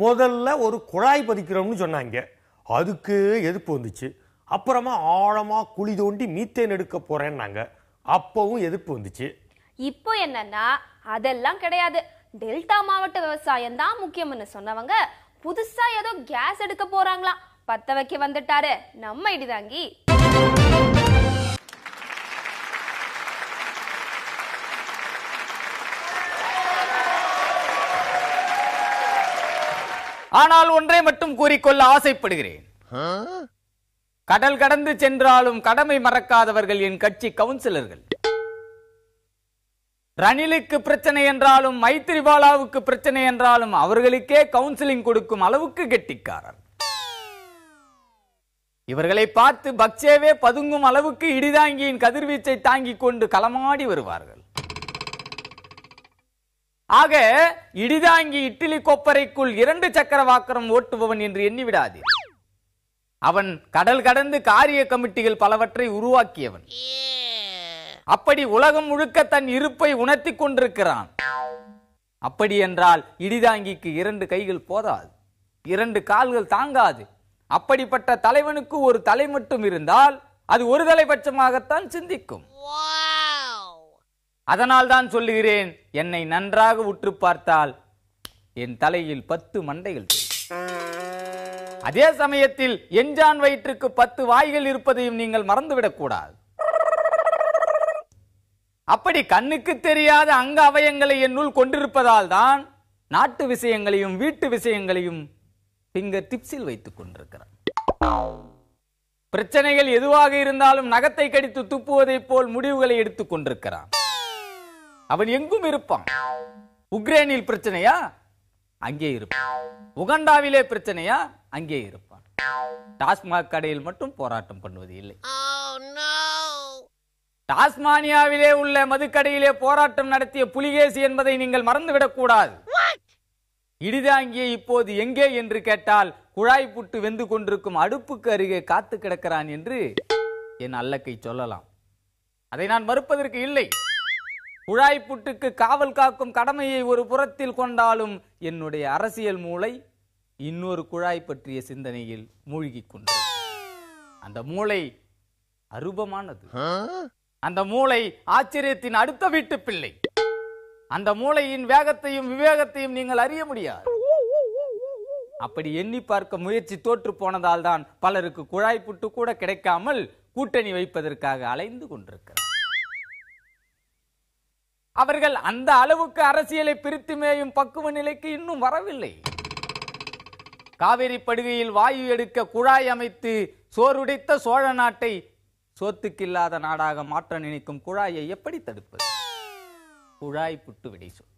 முதல்ல ஒரு குழாய் பதிக்கிறோம்னு சொன்னாங்க, அதுக்கு எதிர்ப்பு வந்துச்சு. அப்புறமா ஆழமா குழி தோண்டி மீத்தேன் எடுக்க போறேன்னாங்க, அப்பவும் எதிர்ப்பு வந்துச்சு. இப்போ என்னன்னா அதெல்லாம் கிடையாது, டெல்டா மாவட்ட விவசாயம் தான் முக்கியம்னு சொன்னவங்க புதுசா ஏதோ கேஸ் எடுக்க போறாங்களாம். பத்த வைக்க வந்துட்டாரு நம்ம இடிதாங்கி. ஆனால் ஒன்றை மட்டும் கூறிக்கொள்ள ஆசைப்படுகிறேன். கடல் கடந்து சென்றாலும் கடமை மறக்காதவர்கள் என் கட்சி கவுன்சிலர்கள். ரணிலுக்கு பிரச்சனை என்றாலும் மைத்திரிபாலாவுக்கு பிரச்சனை என்றாலும் அவர்களுக்கே கவுன்சிலிங் கொடுக்கும் அளவுக்கு கெட்டிக்காரர். இவர்களை பார்த்து பக்சேவே பதுங்கும் அளவுக்கு இடிதாங்கியின் கதிர்வீச்சை தாங்கிக் கொண்டு களமாடி வருவார்கள். ஆக இடிதாங்கி இட்லி கொப்பரைக்குள் 2 சக்கர வாக்கரம் ஓட்டுபவன் என்று எண்ணிவிடாதே. அவன் கடல் கடந்து காரிய கமிட்டிகள் பலவற்றை உருவாக்கியவன். அப்படி உலகம் முழுக்க தன் இருப்பை உணர்த்தி கொண்டிருக்கிறான். அப்படி என்றால் இடிதாங்கிக்கு 2 கைகள் போதாது, 2 கால்கள் தாங்காது. அப்படிப்பட்ட தலைவனுக்கு ஒரு தலை மட்டும் இருந்தால் அது ஒரு தலைபட்சமாகத்தான் சிந்திக்கும். அதனால் தான் சொல்லுகிறேன், என்னை நன்றாக உற்று பார்த்தால் என் தலையில் 10 மண்டைகள். அதே சமயத்தில் எஞ்சான் வயிற்றுக்கு 10 வாய்கள் இருப்பதையும் நீங்கள் மறந்துவிடக் கூடாது. அப்படி கண்ணுக்கு தெரியாத அங்க அவயங்களை என்னுள் கொண்டிருப்பதால் தான் நாட்டு விஷயங்களையும் வீட்டு விஷயங்களையும் பிங்கர் டிப்ஸில் வைத்துக் கொண்டிருக்கிறான். பிரச்சனைகள் எதுவாக இருந்தாலும் நகத்தை கடித்து துப்புவதை போல் முடிவுகளை எடுத்துக் கொண்டிருக்கிறான். அவன் எங்கும் இருப்பான். உக்ரைனில் பிரச்சனையா, அங்கே இருப்பான். உகண்டாவிலே பிரச்சனையா, அங்கே இருப்பான். டாஸ்மாக் கடையில் மட்டும் போராட்டம் பண்ணுவது இல்லை. டாஸ்மானியாவிலே உள்ள மதுக்கடையிலே போராட்டம் நடத்திய புலிகேசி என்பதை நீங்கள் மறந்துவிடக் கூடாது. இடிதாங்கியை இப்போது எங்கே என்று கேட்டால் குழாய் புட்டு வெந்து கொண்டிருக்கும் அடுப்புக்கு அருகே காத்து கிடக்கிறான் என்று என் அல்லக்கை சொல்லலாம். அதை நான் மறுப்பதற்கு இல்லை. குழாய் புட்டுக்கு காவல் காக்கும் கடமையை ஒரு புறத்தில் கொண்டாலும் என்னுடைய அரசியல் மூளை இன்னொரு குழாய் பற்றிய சிந்தனையில் மூழ்கி கொண்டது. அந்த மூளை அரூபமானது. அந்த மூளை ஆச்சரியத்தின் அடுத்த வீட்டு பிள்ளை. அந்த மூளையின் வேகத்தையும் விவேகத்தையும் நீங்கள் அறிய முடியாது. அப்படி எண்ணி பார்க்க முயற்சி தோற்று போனதால் தான் பலருக்கு குழாய் புட்டு கூட கிடைக்காமல் கூட்டணி வைப்பதற்காக அலைந்து கொண்டிருக்கிறார். அவர்கள் அந்த அளவுக்கு அரசியலை பிரித்து மேயும் பக்குவ நிலைக்கு இன்னும் வரவில்லை. காவிரி படுகையில் வாயு எடுக்க குழாய் அமைத்து சோறுடைத்த சோழ நாட்டை சோத்துக்கில்லாத நாடாக மாற்ற நினைக்கும் குழாயை எப்படி தடுப்பது? குழாய் புட்டு விடை சொல்.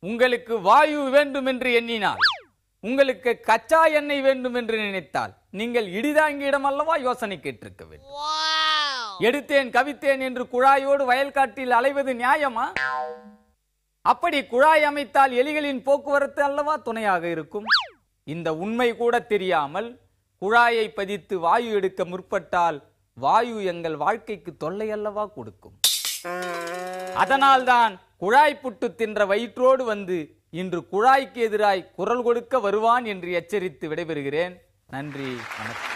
உங்களுக்கு வாயு வேண்டும் என்று எண்ணினால், உங்களுக்கு கச்சா எண்ணெய் வேண்டும் என்று நினைத்தால் நீங்கள் இடிதாங்கியிடம் அல்லவா யோசனை கேட்டிருக்க வேண்டும். எடுத்தேன் கவித்தேன் என்று குழாயோடு வயல்காட்டில் அலைவது நியாயமா? அப்படி குழாய் அமைத்தால் எலிகளின் போக்குவரத்து அல்லவா துணையாக இருக்கும். இந்த உண்மை கூட தெரியாமல் குழாயை பதித்து வாயு எடுக்க முற்பட்டால் வாயு எங்கள் வாழ்க்கைக்கு தொல்லை அல்லவா கொடுக்கும். அதனால்தான் குழாய் புட்டு தின்ற வயிற்றோடு வந்து இன்று குழாய்க்கு எதிராய் குரல் கொடுக்க வருவான் என்று எச்சரித்து விடைபெறுகிறேன். நன்றி, வணக்கம்.